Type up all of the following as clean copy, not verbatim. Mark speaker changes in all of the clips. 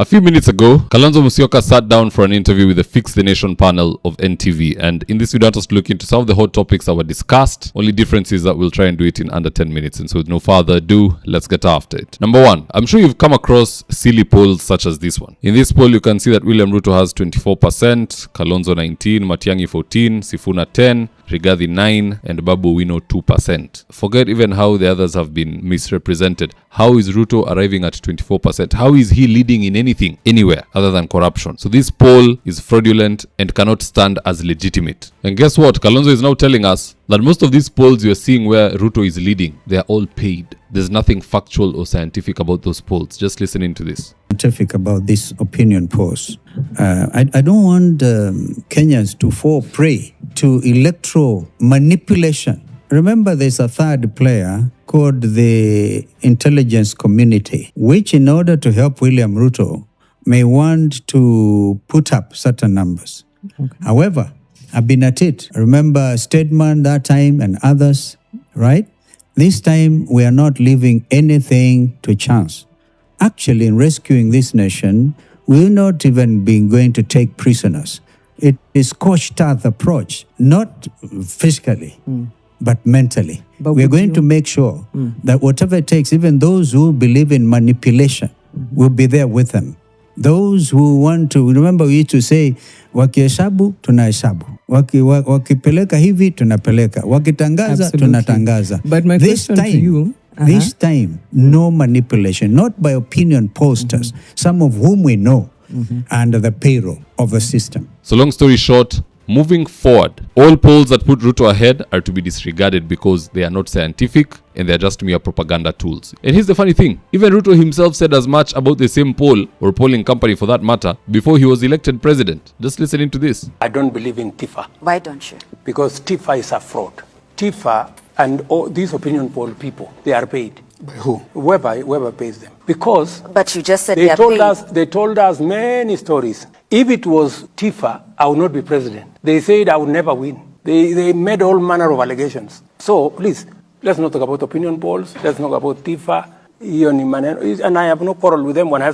Speaker 1: A few minutes ago, Kalonzo Musyoka sat down for an interview with the Fix the Nation panel of NTV, and in this video I want us to look into some of the hot topics that were discussed. Only difference is that we'll try and do it in under 10 minutes, and so with no further ado, let's get after it. Number one, I'm sure you've come across silly polls such as this one. In this poll, you can see that William Ruto has 24%, Kalonzo 19%, Matiang'i 14%, Sifuna 10%, Rigathi 9%, and Babu Owino 2%. Forget even how the others have been misrepresented. How is Ruto arriving at 24%? How is he leading in anything, anywhere, other than corruption? So this poll is fraudulent and cannot stand as legitimate. And guess what? Kalonzo is now telling us that most of these polls you're seeing where Ruto is leading, they are all paid. There's nothing factual or scientific about those polls. Just listen into this.
Speaker 2: Scientific about this opinion polls. I don't want Kenyans to fall prey to electoral manipulation. Remember, there's a third player called the intelligence community, which in order to help William Ruto may want to put up certain numbers. Okay. However, I've been at it. I remember Stedman that time and others, right? This time we are not leaving anything to chance. Actually, in rescuing this nation, we're not even going to take prisoners. It is scorched earth approach, not physically, but mentally. But we're going to make sure that whatever it takes, even those who believe in manipulation will be there with them. Those who want to, remember we used to say, wakihesabu tunahesabu, wakipeleka hivi tunapeleka, wakitangaza tunatangaza.
Speaker 3: But my question to you,
Speaker 2: this time, no manipulation, not by opinion pollsters, some of whom we know, under the payroll of the system.
Speaker 1: So long story short, moving forward, all polls that put Ruto ahead are to be disregarded because they are not scientific and they are just mere propaganda tools. And here's the funny thing, even Ruto himself said as much about the same poll, or polling company for that matter, before he was elected president. Just listen into this.
Speaker 4: I don't believe in TIFA.
Speaker 5: Why don't you?
Speaker 4: Because TIFA is a fraud. TIFA and all these opinion poll people, they are paid. By who? Whoever pays them. Because
Speaker 5: but you just said they
Speaker 4: told us many stories. If it was TIFA, I would not be president. They said I would never win. They made all manner of allegations. So please, let's not talk about opinion polls. Let's not talk about TIFA. And I have no quarrel with them.
Speaker 1: I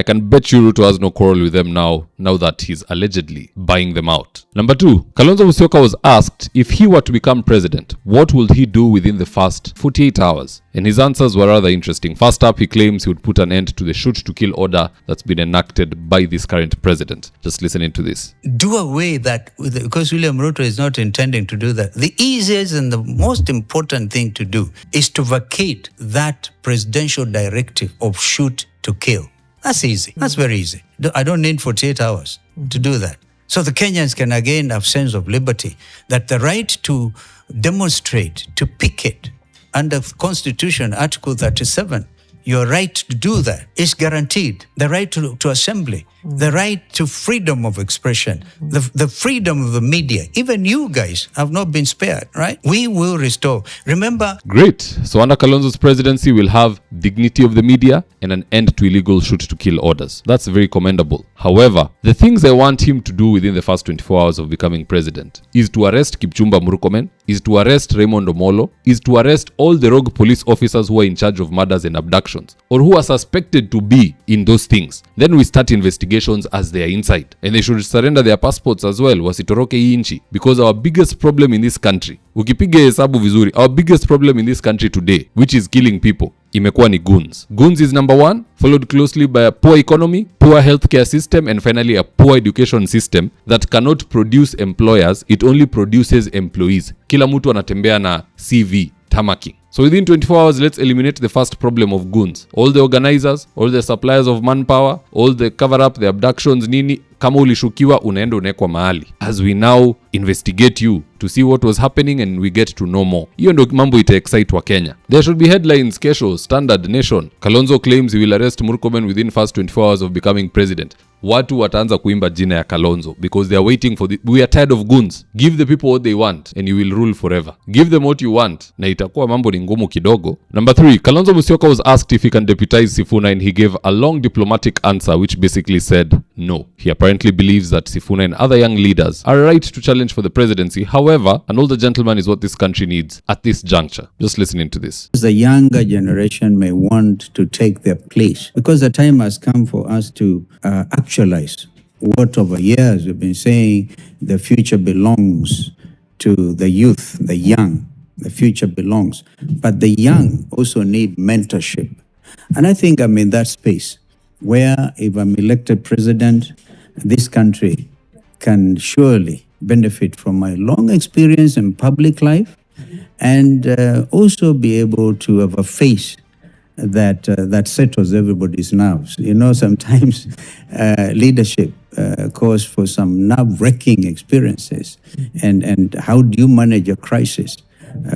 Speaker 1: can bet you Ruto has no quarrel with them now that he's allegedly buying them out. Number two, Kalonzo Musyoka was asked if he were to become president, what would he do within the first 48 hours? And his answers were rather interesting. First up, he claims he would put an end to the shoot-to-kill order that's been enacted by this current president. Just listen into this.
Speaker 2: Do away that, because William Ruto is not intending to do that. The easiest and the most important thing to do is to vacate that presidential directive of shoot to kill. That's easy. That's very easy. I don't need 48 hours to do that. So the Kenyans can again have sense of liberty, that the right to demonstrate, to picket, under Constitution, Article 37, your right to do that is guaranteed. The right to assembly, the right to freedom of expression, the freedom of the media. Even you guys have not been spared, right? We will restore. Remember?
Speaker 1: Great. So under Kalonzo's presidency, we'll have dignity of the media and an end to illegal shoot-to-kill orders. That's very commendable. However, the things I want him to do within the first 24 hours of becoming president is to arrest Kipchumba Murkomen, is to arrest Raymond Omolo, is to arrest all the rogue police officers who are in charge of murders and abductions, or who are suspected to be in those things. Then we start investigations as they are inside. And they should surrender their passports as well, wasitoroke hii nchi. Because our biggest problem in this country, ukipiga hesabu vizuri, our biggest problem in this country today, which is killing people, imekuwa ni goons. Goons is number one, followed closely by a poor economy, poor healthcare system, and finally a poor education system that cannot produce employers, it only produces employees. Kila mtu anatembea na CV, tamaki. So within 24 hours, let's eliminate the first problem of goons. All the organizers, all the suppliers of manpower, all the cover-up, the abductions, nini, kama ulishukiwa unaenda unekwa mahali. As we now investigate you to see what was happening and we get to know more. Hiyo ndo mambo ita-excite wa Kenya. There should be headlines, kesho, Standard, Nation. Kalonzo claims he will arrest Murkomen within first 24 hours of becoming president. watu wataanza kuimba jina ya Kalonzo because they are waiting for we are tired of goons. Give the people what they want and you will rule forever. Give them what you want na itakuwa mambo ni ngumu kidogo. Number 3, Kalonzo Musyoka was asked if he can deputize Sifuna and he gave a long diplomatic answer which basically said no. He apparently believes that Sifuna and other young leaders are right to challenge for the presidency. However, an older gentleman is what this country needs at this juncture. Just listening to this.
Speaker 2: The younger generation may want to take their place because the time has come for us to actualize what over years we've been saying: the future belongs to the youth, the young. The future belongs. But the young also need mentorship. And I think I'm in that space where if I'm elected president, this country can surely benefit from my long experience in public life and also be able to have a face that settles everybody's nerves. You know, sometimes leadership calls for some nerve-wracking experiences. And how do you manage a crisis?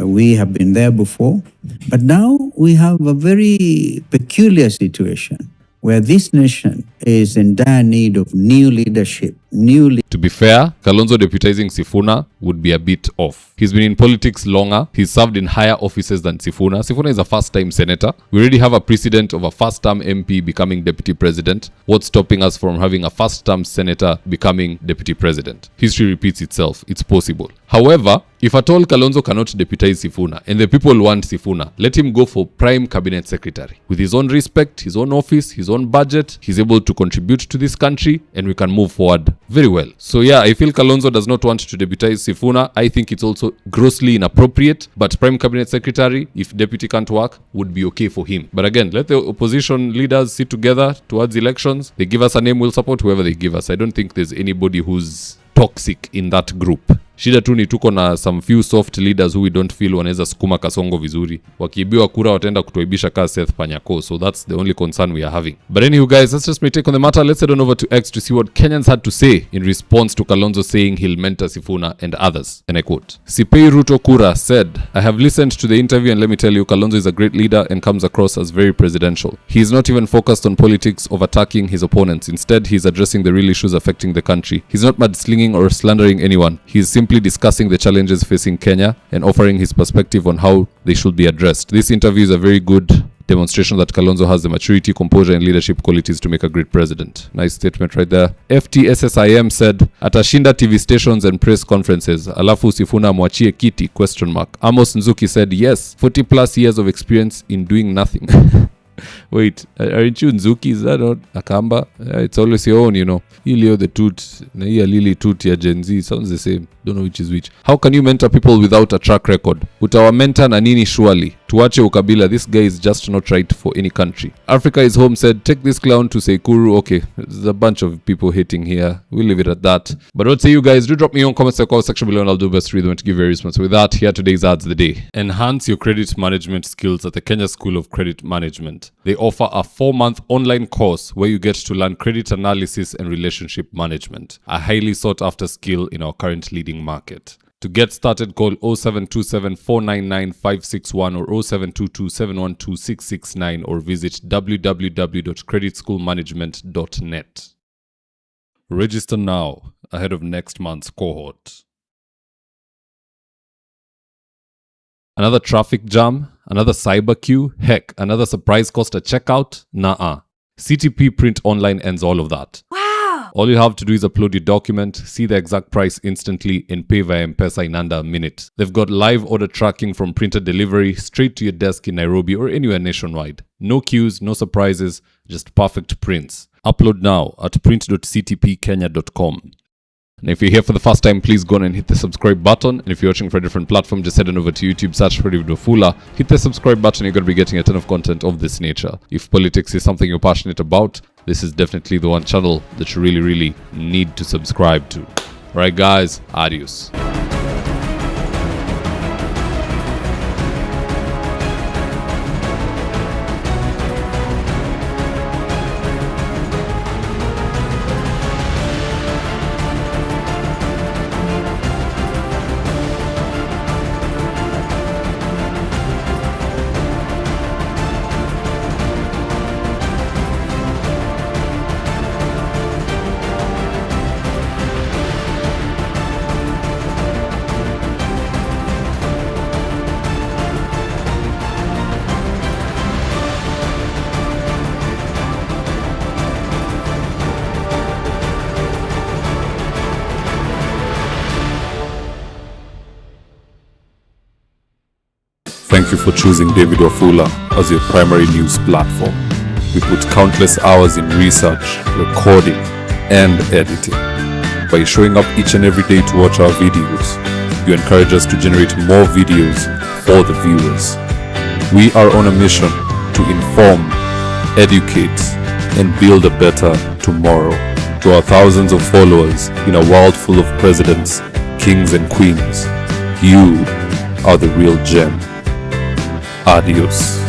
Speaker 2: We have been there before, but now we have a very peculiar situation where this nation is in dire need of new leadership. To
Speaker 1: be fair, Kalonzo deputizing Sifuna would be a bit off. He's been in politics longer. He's served in higher offices than Sifuna. Sifuna is a first-time senator. We already have a precedent of a first-term MP becoming deputy president. What's stopping us from having a first-term senator becoming deputy president? History repeats itself. It's possible. However, if at all Kalonzo cannot deputize Sifuna and the people want Sifuna, let him go for prime cabinet secretary. With his own respect, his own office, his own budget, he's able to contribute to this country and we can move forward very well. So yeah, I feel Kalonzo does not want to deputize Sifuna. I think it's also grossly inappropriate, but prime cabinet secretary, if deputy can't work, would be okay for him. But again, let the opposition leaders sit together towards elections. They give us a name, we'll support whoever they give us. I don't think there's anybody who's toxic in that group. Shida tu ni tuko na some few soft leaders who we don't feel wanaweza sukuma Kasongo vizuri. Wakiibiwa kura wataenda kutuaibisha ka Seth Panyako. So that's the only concern we are having. But anyway guys, that's just my take on the matter. Let's head on over to X to see what Kenyans had to say in response to Kalonzo saying he'll mentor Sifuna and others. And I quote, Sipei Ruto Kura said, I have listened to the interview and let me tell you, Kalonzo is a great leader and comes across as very presidential. He is not even focused on politics of attacking his opponents. Instead, he is addressing the real issues affecting the country. He's not mudslinging or slandering anyone. He is simply discussing the challenges facing Kenya and offering his perspective on how they should be addressed. This interview is a very good demonstration that Kalonzo has the maturity, composure and leadership qualities to make a great president. Nice statement right there. FTSSIM said, atashinda TV stations and press conferences. Alafu Sifuna mwachie kiti? Amos Nzuki said, yes, 40 plus years of experience in doing nothing. Wait, aren't you Nzuki? Is that not Akamba? It's always your own, you know. Ilio the toot, na hii Lili toot ya Gen Z sounds the same. Don't know which is which. How can you mentor people without a track record? Utawamenta na nini surely? Tuache ukabila, this guy is just not right for any country. Africa is Home said, take this clown to Sekuru. Okay, there's a bunch of people hating here. We'll leave it at that. But what say you guys? Do drop me your comments in the comment section below and I'll do best to read them and to give you a response. With that, here today's ads of the day. Enhance your credit management skills at the Kenya School of Credit Management. They offer a 4-month online course where you get to learn credit analysis and relationship management, a highly sought after skill in our current leading market. To get started, call 0727 499 561 or 0722 712 669 or visit www.creditschoolmanagement.net. Register now ahead of next month's cohort. Another traffic jam? Another cyber queue? Heck, another surprise cost at checkout? Nah. CTP Print Online ends all of that.
Speaker 3: Wow!
Speaker 1: All you have to do is upload your document, see the exact price instantly, and pay via MPESA in under a minute. They've got live order tracking from printer delivery straight to your desk in Nairobi or anywhere nationwide. No queues, no surprises, just perfect prints. Upload now at print.ctpkenya.com. And if you're here for the first time, please go on and hit the subscribe button. And if you're watching for a different platform, just head on over to YouTube, search for Hondavidwafula, hit the subscribe button. You're going to be getting a ton of content of this nature. If politics is something you're passionate about, this is definitely the one channel that you really, really need to subscribe to. Alright guys, adios. thank you for choosing David Wafula as your primary news platform. We put countless hours in research, recording, and editing. By showing up each and every day to watch our videos, you encourage us to generate more videos for the viewers. We are on a mission to inform, educate, and build a better tomorrow. To our thousands of followers in a world full of presidents, kings, and queens, you are the real gem. Adios.